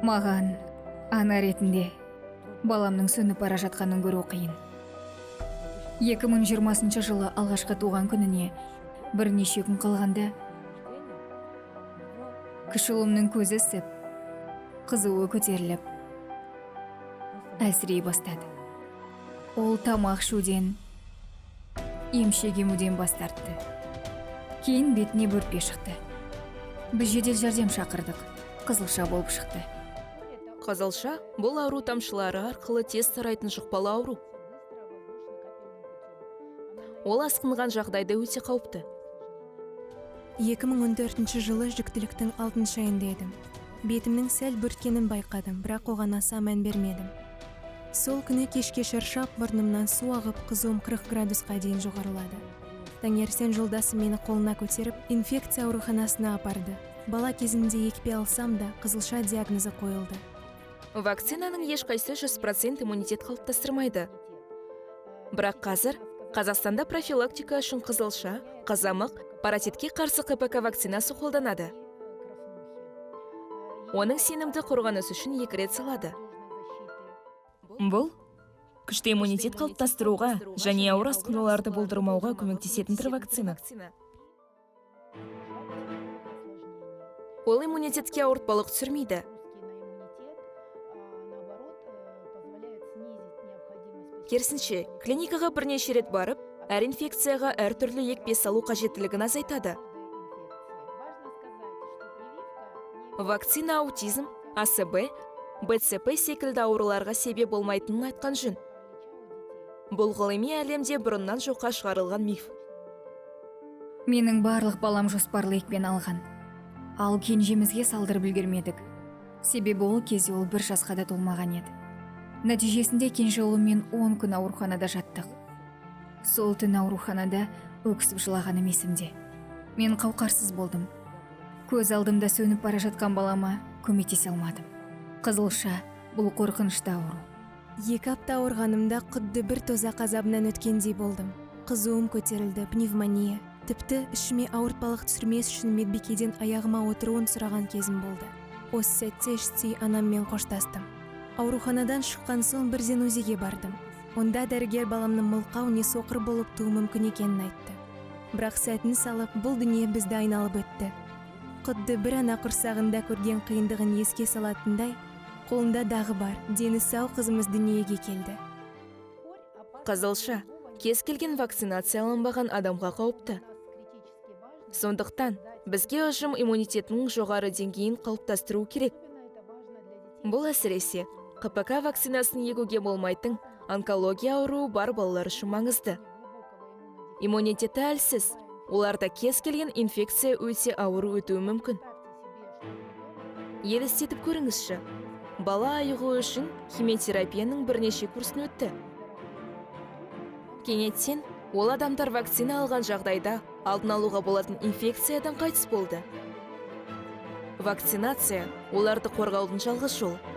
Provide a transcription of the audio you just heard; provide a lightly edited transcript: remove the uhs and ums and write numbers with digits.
Маған ана ретінде баламның сөніп бара жатқанын көру қиын. 2020 жылы алғашқы туған күніне бірнеше күн қалғанда кіші ұлымның көзі ісіп, қызуы көтеріліп, әлсірей бастады. Ол тамақ ішуден, емшек емуден бас тартты. Кейін бетіне бөртпе шықты. Біз жедел жәрдем шақырдық. Қызылша болып шықты. Қызылша бұл ауру тамшылары арқылы тез тарайтын жұқпалы ауру. Ол асқынған жағдайда өте қауіпті. 2014 жылы жүктіліктің 6 айында едім. Бетімнің сәл бүрткенін байқадым, бірақ оған аса мән бермедім. Сол күні кешке шаршап, мұрнымнан су ағып, қызуым 40 градусқа дейін жоғарылады. Таңертең жолдасым мені қолына көтеріп, инфекция ауруханасына апарды. Бала кезімде екпе алсам да, қызылша диагнозы қойылды. Вакцинаның ешқайсы 100% иммунитет қалыптастырмайды. Бірақ қазір Қазақстанда профилактика үшін қызылша, қызамық, паразитке қарсы КПК вакцинасы қолданады. Оның сенімді қорғанысы үшін 2 рет салады. Бұл күшті иммунитет қалыптастыруға және ауыр асқынуларды болдырмауға көмектесетін тір вакцина. Ол иммунитетке ауыртпалық түсірмейді. Керісінше, клиникаға бірнеше рет барып, әр инфекцияға әртүрлі екпе салу қажеттілігін азайтады. Вакцина аутизм, АСБ, БЦП секілді ауруларға себеп болмайтынын айтқан жөн. Бұл ғылыми әлемде бұрыннан жоққа шығарылған миф. Менің барлық балам жоспарлы екпен алған. Ал кенжемізге салдырып үлгермедік. Себебі ол кезде ол 1 жасқа да толмаған еді. Нәтижесінде кенже ұлыммен 10 күн ауруханада жаттық. Сол түн ауруханада өксіп жылағаным есімде. Мен қауқарсыз болдым. Көз алдымда сөніп бара жатқан балама көмектесе алмадым. Қызылша бұл қорқынышты ауру. 2 апта ауырғанымда құдды бір тозақ азабынан өткендей болдым. Қызуым көтерілді, пневмония. Тіпті ішіме ауыртпалық түсірмес үшін медбикеден аяғыма отыруын сұраған кезім болды. Осы сәтте іштей анаммен қоштастым. Ауруханадан шыққан соң бірден УЗИге бардым. Онда дәрігер баламның мылқау не соқыр болып туы мүмкін екенін айтты. Бірақ сәтін салып, бұл дүние бізді айналып өтті. Құдды бір ана құрсағында көрген қиындығын еске салатындай, қолында дағы бар, дені сау қызымыз дүниеге келді. Қызылша кез келген вакцинацияланбаған адамға қауіпті. Сондықтан бізге ұжым иммунитетінің жоғары деңгейін қалыптастыру керек. Бұл әсіресе КПК вакцинасын егуге болмайтын онкология ауруы бар балалар үшін маңызды. Иммунитеті әлсіз, оларда кез келген инфекция өте ауыр өтуі мүмкін. Елестетіп көріңізші, бала айығу үшін химиотерапияның бірнеше курсын өтті. Кенеттен ол адамдар вакцина алған жағдайда алдын алуға болатын инфекциядан қайтыс болды. Вакцинация оларды қорғаудың жалғыз жолы.